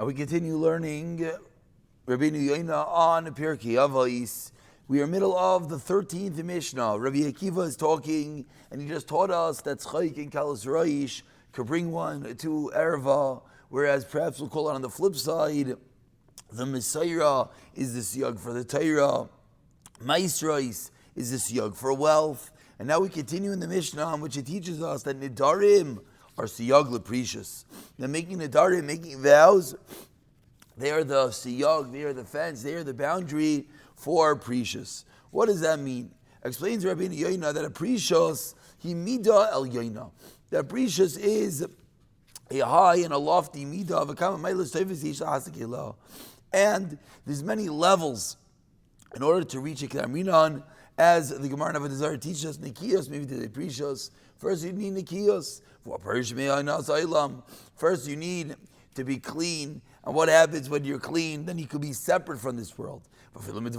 We continue learning Rabbeinu Yoina on Perek Avos. We are middle of the 13th Mishnah. Rabbi Akiva is talking, and he just taught us that Tzchaik and Kalas Reish could bring one to Erva, whereas perhaps we'll call it on the flip side, the Messiah is the siyag for the Torah, Maisrais is the siyag for wealth. And now we continue in the Mishnah, in which it teaches us that Nidarim are siyag leprecious. They're making Nidarim, making vows. They are the siyag, they are the fence, they are the boundary for precious. What does that mean? Explains Rabbeinu Yoina that a precious, he mida el yoina. That precious is a high and a lofty midah of a common mailas tevis isha Hachzek. And there's many levels in order to reach a kedaminan, as the Gemara of a desire teaches us, nikiyos, maybe to the precious. First you need nikiyos. First you need to be clean. And what happens when you're clean? Then you could be separate from this world. And even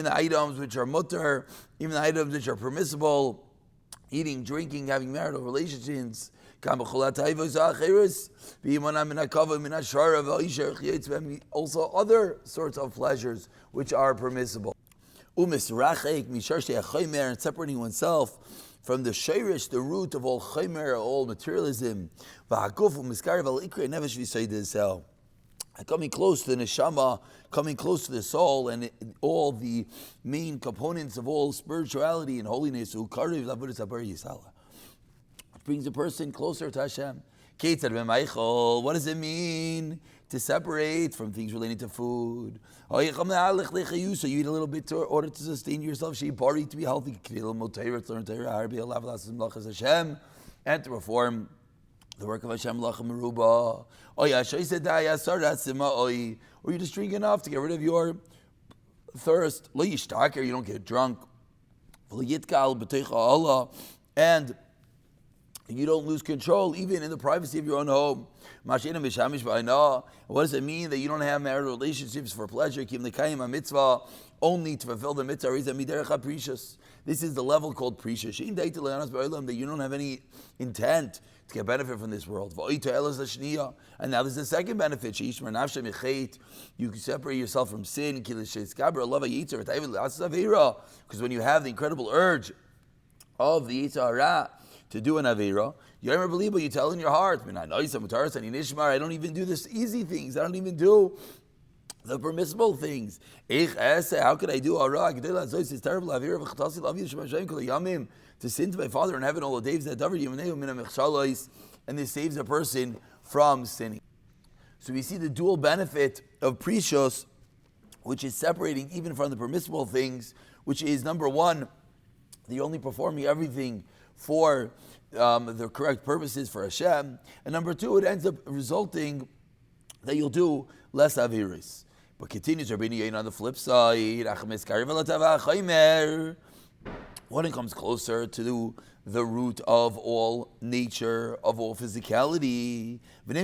the items which are mutter, even the items which are permissible, eating, drinking, having marital relationships, also other sorts of pleasures which are permissible. And separating oneself from the shirish, the root of all chaymer, all materialism, coming close to the neshama, coming close to the soul, and all the main components of all spirituality and holiness, which brings a person closer to Hashem. What does it mean to separate from things related to food? So you eat a little bit in order to sustain yourself, to be healthy, and to perform the work of Hashem. Or you just drink enough to get rid of your thirst. You don't get drunk. And you don't lose control, even in the privacy of your own home. What does it mean that you don't have marital relationships for pleasure? Only to fulfill the mitzvah. This is the level called precious. That you don't have any intent to get benefit from this world. And now there's the second benefit. You can separate yourself from sin. Because when you have the incredible urge of the Yitzhak to do an Aveira, you don't believe, but you tell in your heart, I don't even do this easy things. I don't even do the permissible things. How could I do to sin to my Father in heaven all the days that and this saves a person from sinning. So we see the dual benefit of precious, which is separating even from the permissible things, which is number one, the only performing everything for the correct purposes for Hashem, and number two, it ends up resulting that you'll do less aviris. But continues Rabbeinu Yoina on the flip side, one comes closer to the root of all nature, of all physicality, and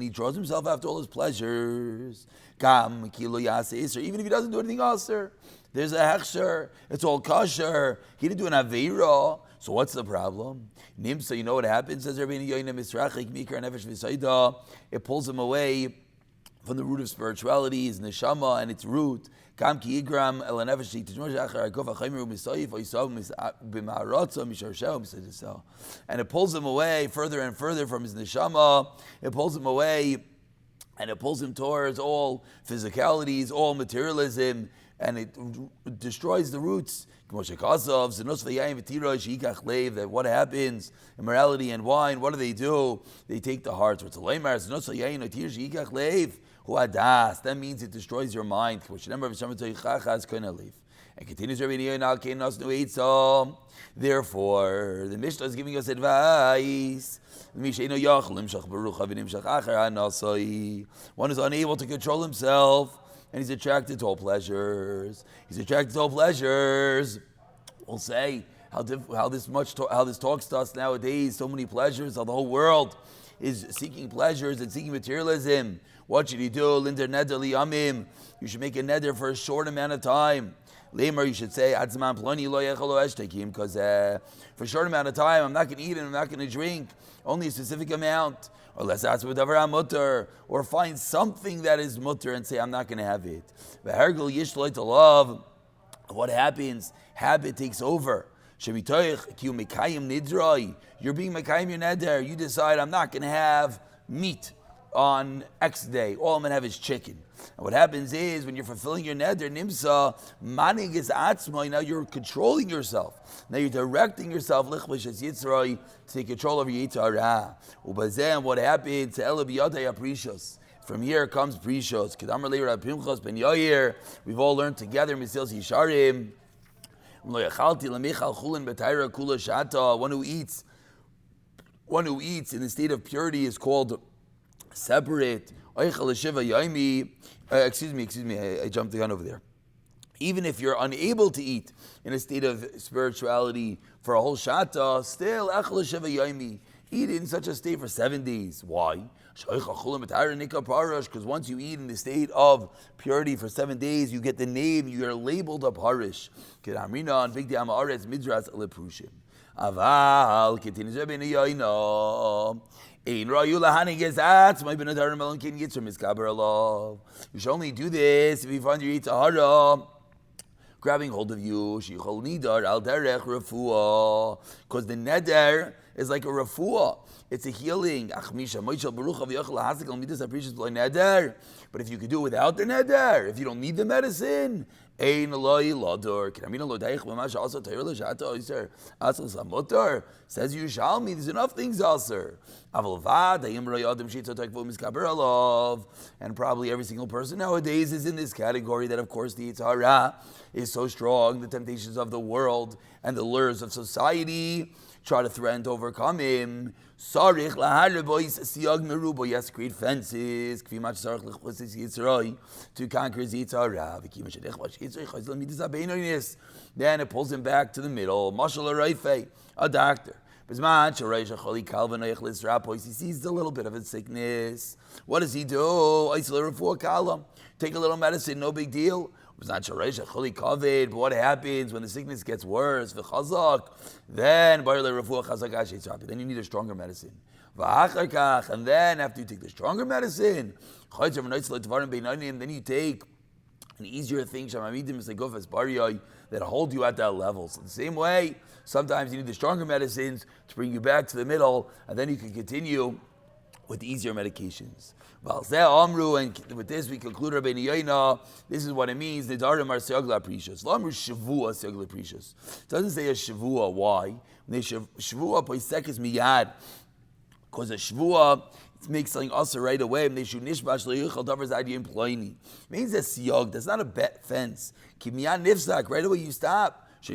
he draws himself after all his pleasures, even if he doesn't do anything else, there's a hechsher, it's all kosher, he didn't do an aveira, so what's the problem? Nimsa, you know what happens? Says Rabbeinu Yoina, it pulls him away from the root of spirituality, his neshama and its root. And it pulls him away further and further from his neshama. It pulls him away, and it pulls him towards all physicalities, all materialism, and it destroys the roots. That what happens? Immorality and wine, what do? They take the heart. That means it destroys your mind. And continues, therefore, the Mishnah is giving us advice. One is unable to control himself, and he's attracted to all pleasures. We'll say how this talks to us nowadays. So many pleasures. How the whole world is seeking pleasures and seeking materialism. What should you do? You should make a neder for a short amount of time. Lamer, you should say, because for a short amount of time, I'm not going to eat and I'm not going to drink, only a specific amount. Or let's ask mutter, or find something that is mutter and say, I'm not going to have it. What happens? Habit takes over. You're being mekayim your neder. You decide, I'm not going to have meat on X day. All I'm going to have is chicken. And what happens is, when you're fulfilling your neder, nimsa, manig is atzmai, now you're controlling yourself. Now you're directing yourself, lichvish es yitzrai, to take control over your yitzhara. Ubazem, what happens? From here comes prishos. Kedamar leir apimchos ben yair. We've all learned together, Misil Yisharim. One who eats in the state of purity is called separate. Excuse me, I jumped the gun over there. Even if you're unable to eat in a state of spirituality for a whole shata, still eat in such a state for 7 days. Why? Because once you eat in the state of purity for 7 days, you get the name, you are labeled a parish. Aval continues Rabbeinu Yoina. You should only do this if you find your Yitzhara grabbing hold of you. Because the neder is like a refuah. It's a healing. But if you could do it without the neder, if you don't need the medicine, says Yerushalmi, there's enough things aser. And probably every single person nowadays is in this category that, of course, the Yitzhara is so strong, the temptations of the world and the lures of society try to threaten to overcome him. Yes, create fences to conquer his Yitzhara. Then it pulls him back to the middle. A doctor. He sees a little bit of a sickness. What does he do? Take a little medicine, no big deal. But what happens when the sickness gets worse? Then you need a stronger medicine. And then after you take the stronger medicine, then you take an easier thing that hold you at that level. So the same way, sometimes you need the stronger medicines to bring you back to the middle, and then you can continue with easier medications. And with this we conclude Rabbeinu Yoina. This is what it means. Nedarim are seagla precious. Lamru shavua seagla precious. It doesn't say a shavua. Why? Shavua poisek is miyad. Because a shavua, it makes something also right away. It means a siyog. That's not a fence. Kimiyad nifzak. Right away you stop. What's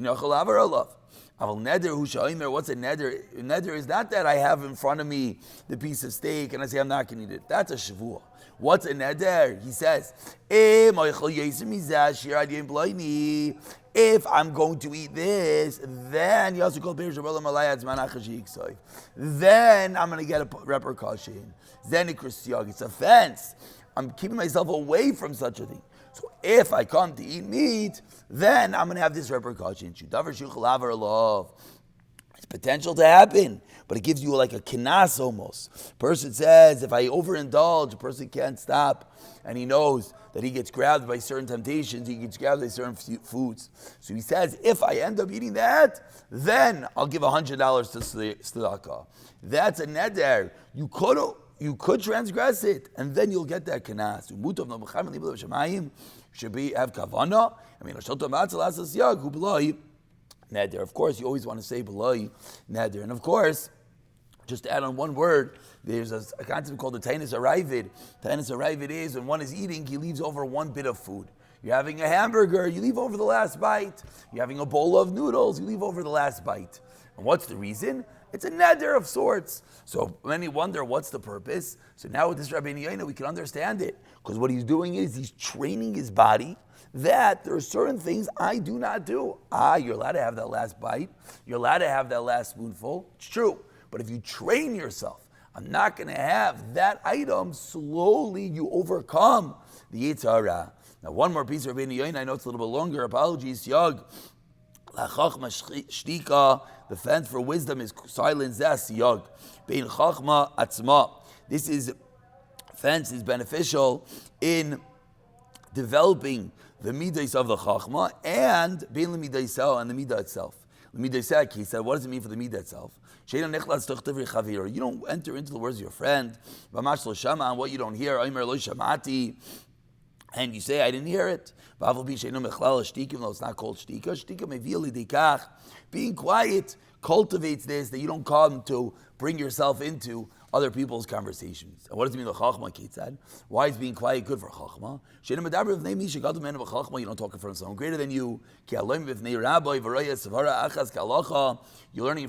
a neder? A neder is not that I have in front of me the piece of steak and I say I'm not going to eat it. That's a shavua. What's a neder? He says, if I'm going to eat this, then then I'm going to get a repercussion. Then it's a fence. I'm keeping myself away from such a thing. So if I come to eat meat, then I'm going to have this repercussion. It's potential to happen, but it gives you like a kinas almost. Person says, if I overindulge, a person can't stop, and he knows that he gets grabbed by certain temptations, he gets grabbed by certain foods. So he says, if I end up eating that, then I'll give $100 to tzedakah. That's a neder. You could transgress it, and then you'll get that kanas. Should have kavana. Neder. Of course, you always want to say belay neder. And of course, just to add on one word, there's a concept called the tainus arrivid. Tainus arrivid is when one is eating, he leaves over one bit of food. You're having a hamburger, you leave over the last bite. You're having a bowl of noodles, you leave over the last bite. And what's the reason? It's a neder of sorts. So many wonder what's the purpose. So now with this Rabbeinu Yoina, we can understand it. Because what he's doing is he's training his body that there are certain things I do not do. You're allowed to have that last bite. You're allowed to have that last spoonful. It's true. But if you train yourself, I'm not going to have that item, slowly you overcome the Yitzhara. Now one more piece of Rabbeinu Yoina, I know it's a little bit longer, apologies, Yag. La chachma shtika, the fence for wisdom is silence, that's Yag. Bein chachma atzma. This fence is beneficial in developing the midas of the chachma and bein l'midaisel and the midah itself. L'midaisek, he said, what does it mean for the midah itself? You don't enter into the words of your friend, and what you don't hear, and you say, I didn't hear it. Even though it's not called shtika. Being quiet cultivates this, that you don't come to bring yourself into other people's conversations. And what does it mean, the chachma, Ketzad? Why is being quiet good for chachma? You don't talk in front of someone greater than you. You're learning in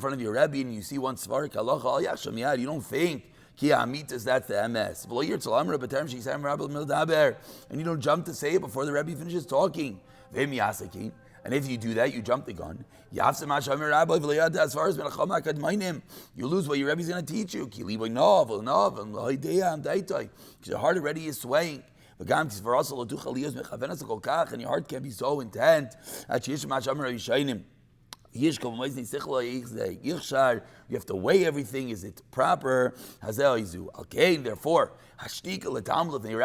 front of your Rebbe and you see one svara kalacha, you don't think that's the MS. And you don't jump to say it before the Rebbe finishes talking. And if you do that, you jump the gun. You lose what your Rebbe is going to teach you. Because your heart already is swaying. And your heart can be so intent. You have to weigh everything. Is it proper? Okay, therefore, the Talmud in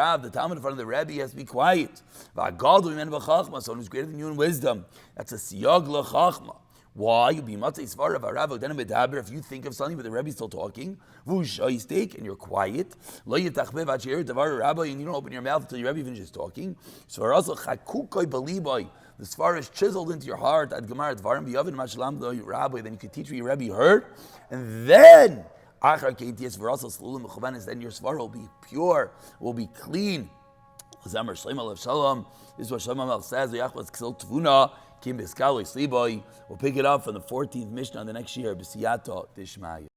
front of the Rebbe has to be quiet. Someone who's greater than you in wisdom. That's a siyag l'chachma. Why? If you think of something but the Rebbe is still talking, and you're quiet, and you don't open your mouth until your Rebbe finishes talking. So the svara is chiseled into your heart at Gemara Dvarim b'Yavin Mashlam the Rabbi. Then you can teach what your Rebbe heard, and then then your svara will be pure, will be clean. This is what Shlomo says. We'll pick it up from the 14th Mishnah the next year.